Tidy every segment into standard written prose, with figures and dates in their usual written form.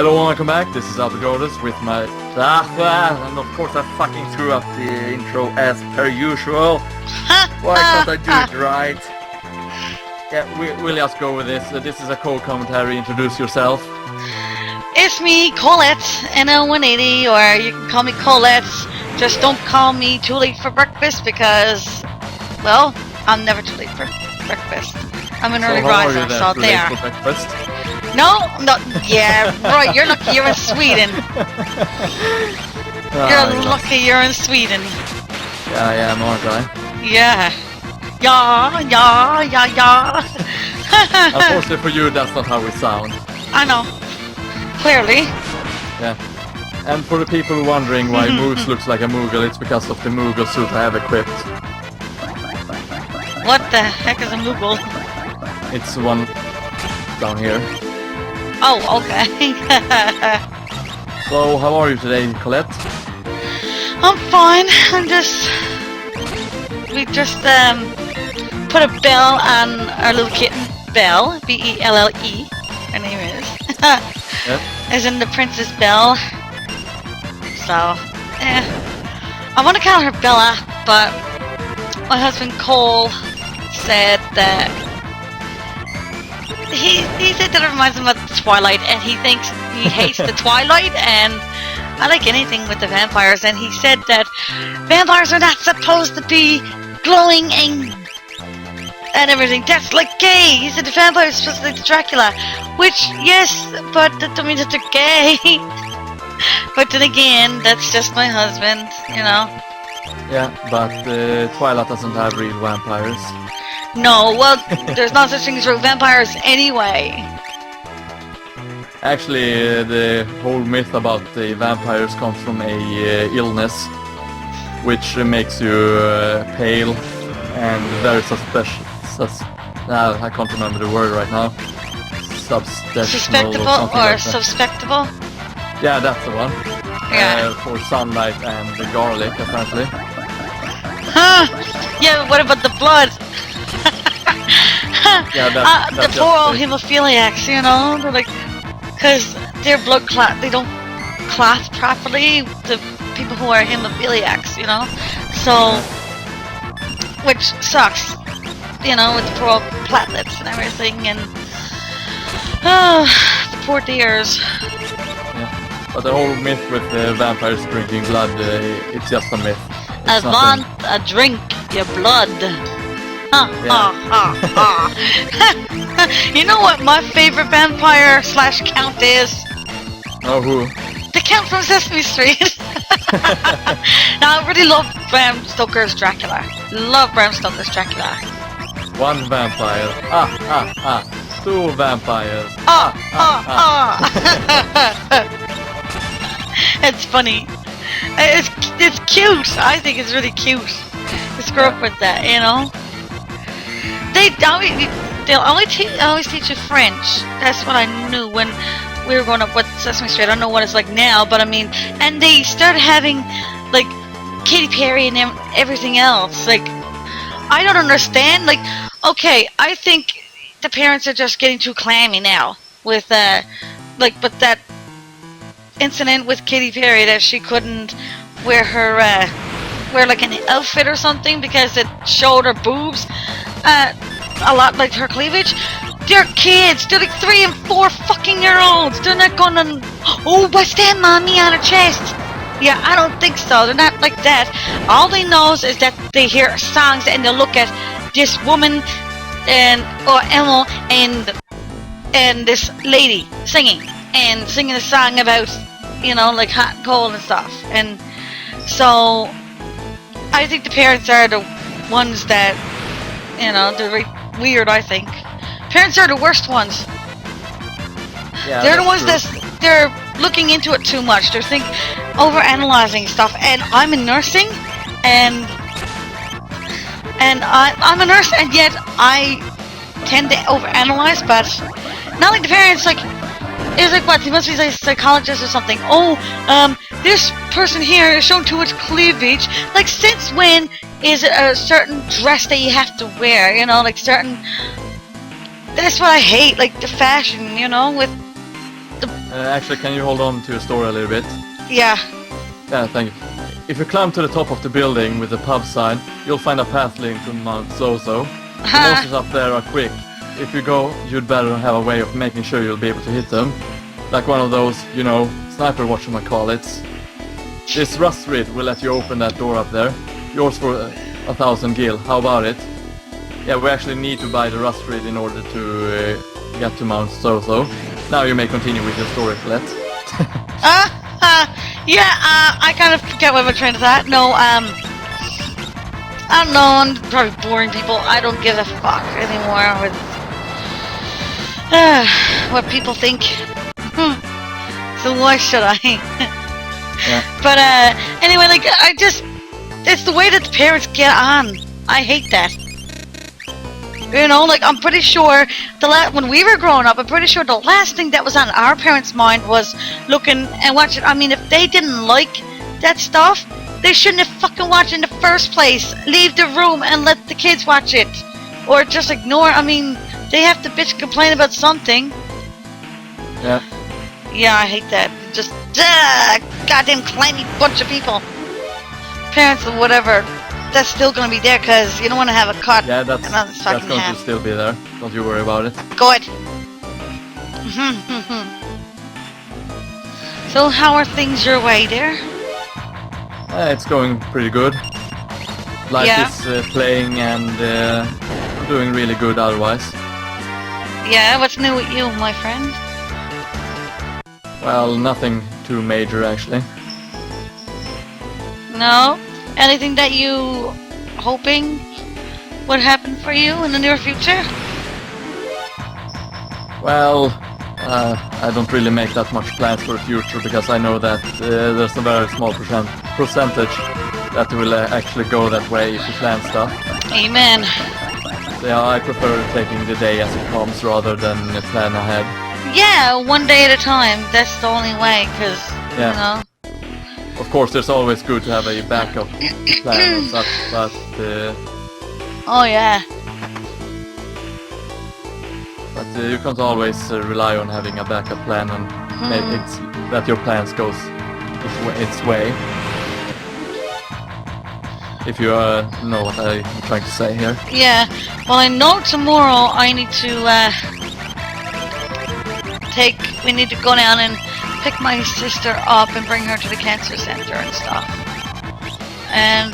Hello and welcome back, this is LPGrodus with my... and of course I fucking threw up the intro as per usual. Why can't I do it right? Yeah, we'll just go with this. This is a cold commentary, introduce yourself. It's me, ColetteNL180, or you can call me Colette. Just don't call me too late for breakfast because, well, I'm never too late for breakfast. I'm an early riser, so there. For breakfast? No, yeah, right, you're lucky you're in Sweden. You're lucky you're in Sweden. Yeah, I am, aren't I? Yeah. Yeah. Unfortunately for you, that's not how we sound. I know. Clearly. Yeah. And for the people wondering why Moose looks like a Moogle, it's because of the Moogle suit I have equipped. What the heck is a Moogle? It's the one down here. Oh, okay. So, how are you today, Colette? I'm fine. We just put a bell on our little kitten. Belle, B-E-L-L-E. Her name is. Yep. As in the Princess Belle. So, I want to call her Bella, but my husband Cole said that he said that it reminds him of Twilight, and he thinks he hates the Twilight, and I like anything with the vampires, and he said that vampires are not supposed to be glowing and everything. That's like gay. He said the vampires are supposed to be like Dracula, which, yes, but that don't mean that they're gay. But then again, that's just my husband, you know. Yeah, but Twilight doesn't have real vampires. No, well, there's no such thing as real vampires anyway. Actually, the whole myth about the vampires comes from a illness, which makes you pale and very suspicious. I can't remember the word right now. Suspectable or suspectable? Yeah, that's the one. Yeah. For sunlight and the garlic, apparently. Huh? Yeah, what about the blood? Yeah, that's the poor old hemophiliacs, you know, they're like, because their blood clot, they don't clot properly. The people who are hemophiliacs, you know, so which sucks, you know, with the poor old platelets and everything, and the poor dears. Yeah. But the whole myth with vampires drinking blood, it's just a myth. I want a drink your blood. You know what my favorite vampire / count is? Oh, who? The Count from Sesame Street. Now, I really love Bram Stoker's Dracula. Love Bram Stoker's Dracula. One vampire. Two vampires. It's funny. It's cute. I think it's really cute to screw up with that, you know. They'll always teach you French. That's what I knew when we were growing up with Sesame Street. I don't know what it's like now, but I mean, and they started having like Katy Perry and everything else. Like, I don't understand. Like, okay, I think the parents are just getting too clammy now with but that incident with Katy Perry that she couldn't wear her wear like an outfit or something because it showed her boobs a lot, like her cleavage. They're kids. They're like 3 and 4 fucking year olds. They're not gonna, oh, what's that, mommy, on her chest? Yeah, I don't think so. They're not like that. All they know is that they hear songs and they look at this woman or Emma and this lady singing a song about, you know, like hot and cold and stuff. And so I think the parents are the ones that, you know, they're very weird, I think. Parents are the worst ones. Yeah, they're the ones they're looking into it too much. They're overanalyzing stuff. And I'm in nursing, and I'm a nurse, and yet I tend to overanalyze, but not like the parents. Like, it's like, what, he must be like a psychologist or something. Oh, this person here is showing too much cleavage. Like, since when is it a certain dress that you have to wear? You know, like certain... That's what I hate, like the fashion, you know, with the Actually, can you hold on to your story a little bit? Yeah. Yeah, thank you. If you climb to the top of the building with the pub sign, you'll find a path link to Mount Zozo. The monsters up there are quick. If you go, you'd better have a way of making sure you'll be able to hit them. Like one of those, you know, sniper whatchamacallits. This rust reed will let you open that door up there. Yours for 1,000 gil. How about it? Yeah, we actually need to buy the rust reed in order to get to Mount Zozo. Now you may continue with your story, Colette. I kind of forget what my train of thought. No, I don't know, I'm probably boring people. I don't give a fuck anymore with what people think. So why should I? Yeah. But anyway, like it's the way that the parents get on. I hate that. You know, like I'm pretty sure when we were growing up, I'm pretty sure the last thing that was on our parents' mind was looking and watching. I mean, if they didn't like that stuff, they shouldn't have fucking watched it in the first place. Leave the room and let the kids watch it, or just ignore. I mean, they have to bitch and complain about something. Yeah. Yeah, I hate that. Just goddamn climby bunch of people, parents or whatever. That's still gonna be there because you don't want to have a cut. Yeah, that's going to still be there. Don't you worry about it. Good. So how are things your way there? It's going pretty good. Life is playing and I'm doing really good otherwise. Yeah, what's new with you, my friend? Well, nothing too major actually. No? Anything that you hoping would happen for you in the near future? Well, I don't really make that much plans for the future because I know that there's a very small percentage that will actually go that way if you plan stuff. Amen. So yeah, I prefer taking the day as it comes rather than plan ahead. Yeah, one day at a time. That's the only way, because, you know. Of course, there's always good to have a backup plan and such, but... oh, yeah. But you can't always rely on having a backup plan and make it that your plans goes its way. If you know what I'm trying to say here. Yeah, well I know tomorrow I need to we need to go down and pick my sister up and bring her to the cancer center and stuff. And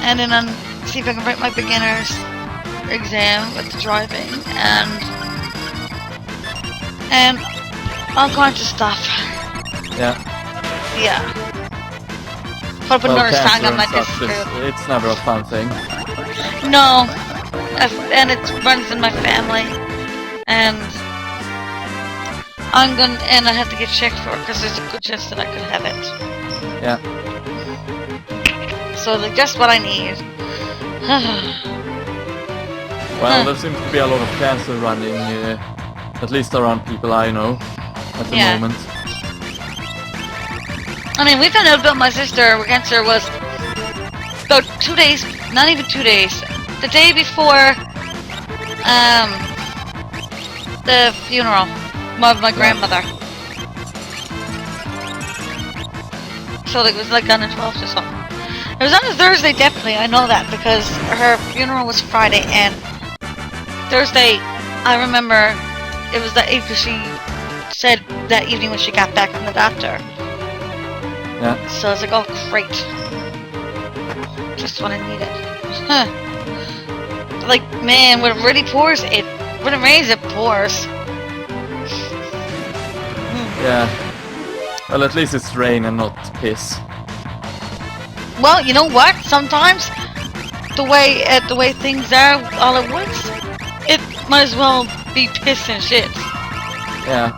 and then see if I can write my beginner's exam with the driving and all kinds of stuff. Yeah. Yeah. Put up another song on my disc. It's never a fun thing. No. And it runs in my family. And I have to get checked for it because there's a good chance that I could have it. Yeah. So like just what I need. Well, there seems to be a lot of cancer running, at least around people I know at the moment. I mean, we found out about my sister. Her cancer was about 2 days, not even 2 days. The day before the funeral of my grandmother. So it was like on the 12th or something. It was on a Thursday, definitely. I know that because her funeral was Friday, and Thursday, I remember it was that because she said that evening when she got back from the doctor. Yeah. So I was like, oh, great. Just when I need it. Huh. Like, man, when it really pours, when it rains, it pours. Yeah. Well, at least it's rain and not piss. Well, you know what? Sometimes the way things are all at once, it might as well be piss and shit. Yeah.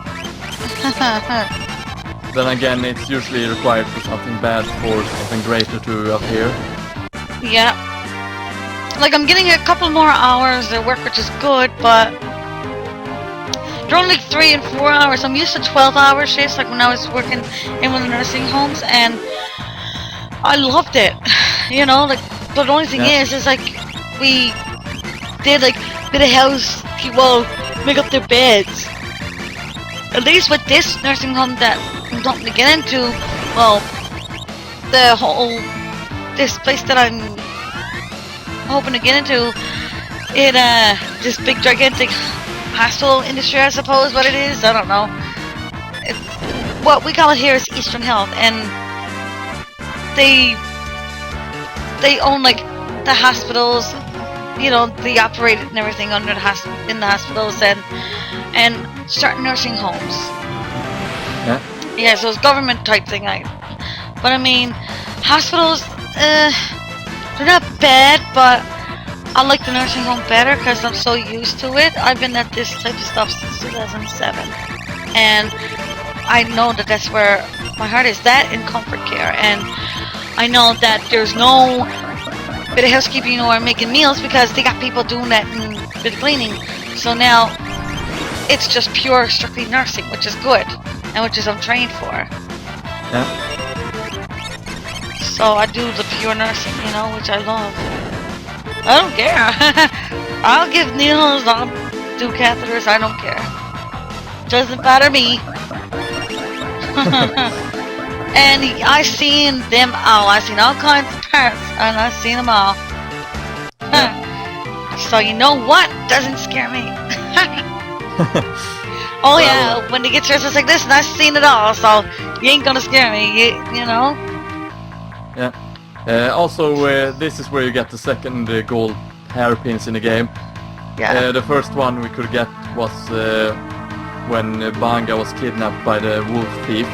Then again, it's usually required for something bad for something greater to appear. Yeah. Like, I'm getting a couple more hours at work, which is good, but they're only 3 and 4 hours. I'm used to 12-hour shifts, like when I was working in one of the nursing homes, and I loved it. You know, like, but the only thing is like, we did, like, a bit of make up their beds. At least with this nursing home that I'm hoping to get into, well, this place that I'm hoping to get into, this big gigantic hospital industry, I suppose what it is, I don't know. It's, what we call it here is Eastern Health, and they own like the hospitals, you know, they operate it and everything under the in the hospitals and certain nursing homes. Yeah. Yeah, so it's government type thing. But I mean, hospitals, they're not bad, but I like the nursing home better because I'm so used to it. I've been at this type of stuff since 2007, and I know that that's where my heart is. That in comfort care, and I know that there's no bit of housekeeping or making meals because they got people doing that and bit of cleaning. So now it's just pure, strictly nursing, which is good, and which is I'm trained for. Yeah. So I do the pure nursing, you know, which I love. I don't care. I'll give needles, I'll do catheters, I don't care. Doesn't bother me. And I seen them all. I seen all kinds of parts, and I seen them all. So you know what? Doesn't scare me. Oh well, yeah, when they get dresses like this, and I've seen it all, so you ain't gonna scare me, you know? Yeah. Also, this is where you get the second gold hairpins in the game. Yeah. The first one we could get was when Banga was kidnapped by the wolf thief.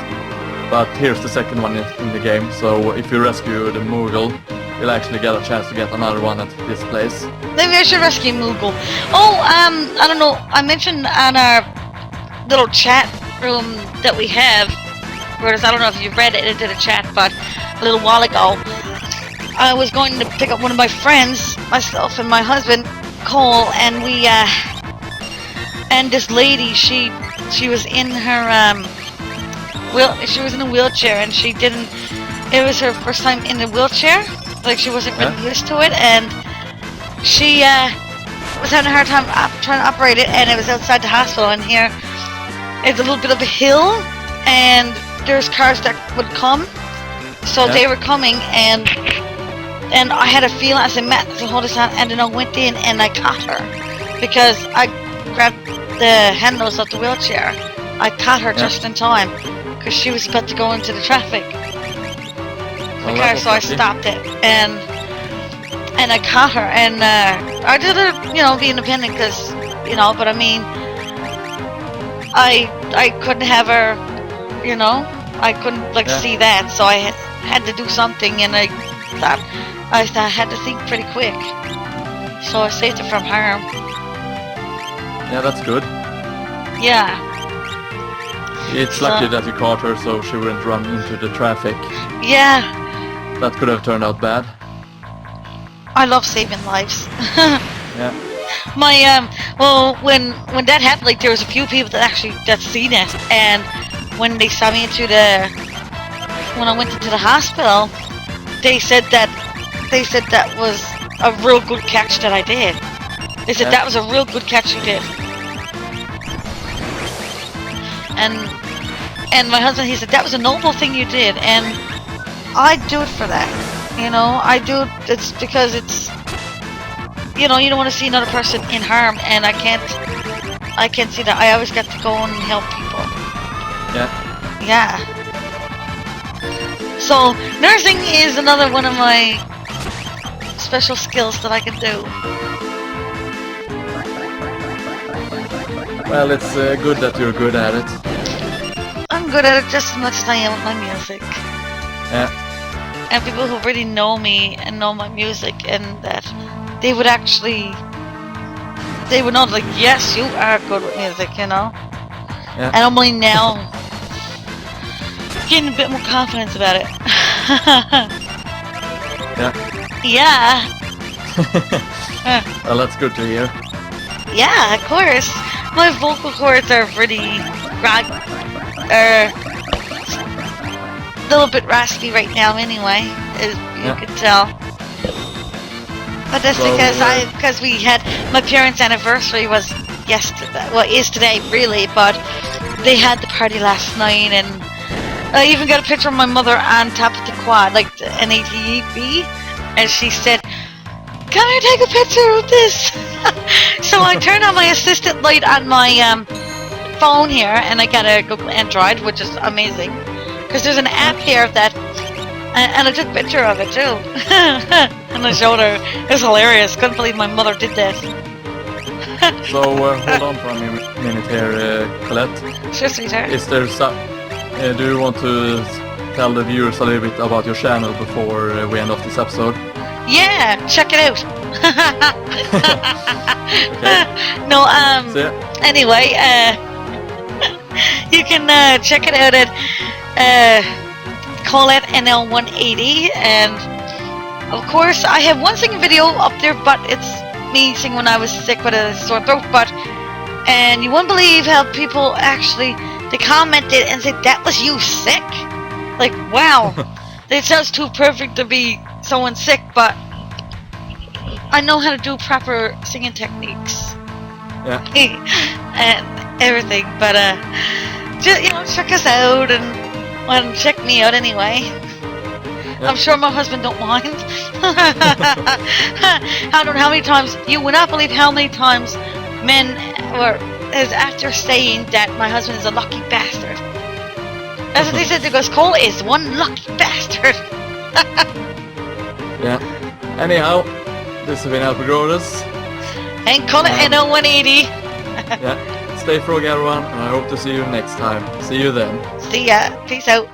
But here's the second one in the game, so if you rescue the Moogle, you'll actually get a chance to get another one at this place. Maybe I should rescue Moogle. Oh, I don't know, I mentioned on our little chat room that we have, whereas I don't know if you read it, it did a chat, but a little while ago, I was going to pick up one of my friends, myself and my husband, Cole, and we, and this lady, she was in her, she was in a wheelchair, and she didn't, it was her first time in the wheelchair, like she wasn't really used to it, and she, was having a hard time trying to operate it, and it was outside the hospital, and here, it's a little bit of a hill, and there's cars that would come, so they were coming, and I had a feeling as I met, as I hold his hand, and then I went in and I caught her, because I grabbed the handles of the wheelchair. I caught her just in time, because she was about to go into the traffic. The car, so I stopped it, and I caught her, and I did it, you know, be independent, because, you know, but I mean, I couldn't have her, you know, I couldn't, like, see that, so I had to do something, and I thought I had to think pretty quick, so I saved her from harm. Yeah, that's good. Yeah. It's lucky that you caught her so she wouldn't run into the traffic. Yeah. That could have turned out bad. I love saving lives. Yeah. My well, when that happened, like there was a few people that seen it, and when they saw me when I went into the hospital, they said that was a real good catch that I did. They said that was a real good catch you did. And my husband, he said that was a noble thing you did, and I do it for that. You know, I do it. It's because it's, you know, you don't want to see another person in harm, and I can't see that. I always got to go and help people. Yeah. Yeah. So nursing is another one of my special skills that I can do. Well, it's good that you're good at it. I'm good at it just as much as I am with my music. Yeah. And people who really know me and know my music, and that they would know, like, yes, you are good with music, you know? Yeah. And I'm only now getting a bit more confidence about it. Yeah. Yeah. Well, that's good to hear. Yeah, of course. My vocal cords are pretty a little bit raspy right now anyway, as you can tell. But that's because we had, my parents' anniversary was yesterday. Well, it is today, really, but they had the party last night, and I even got a picture of my mother on top of the quad, like the N80B, and she said, "Can I take a picture of this?" So I turned on my assistant light on my phone here, and I got a Google Android, which is amazing, because there's an app here that, and I took a picture of it too, and I showed her. It was hilarious. Couldn't believe my mother did this. So hold on for a minute here, Colette. Sure, sweetheart. Is there some? Do you want to tell the viewers a little bit about your channel before we end off this episode? Yeah, check it out. Okay. No, See ya. anyway, you can check it out at ColetteNL180, and of course I have one singing video up there, but it's me singing when I was sick with a sore throat, and you won't believe how people actually, they commented and said, "That was you sick?" Like, wow. It sounds too perfect to be someone sick, but I know how to do proper singing techniques. Yeah. And everything, but just, check us out and check me out anyway. Yeah. I'm sure my husband don't mind. I don't know how many times, you would not believe how many times men were, is after saying that my husband is a lucky bastard. That's what they said. They goes, "Cole is one lucky bastard." Yeah. Anyhow, this has been LPGrodus. And ColetteNL180. Yeah. Stay frog, everyone, and I hope to see you next time. See you then. See ya. Peace out.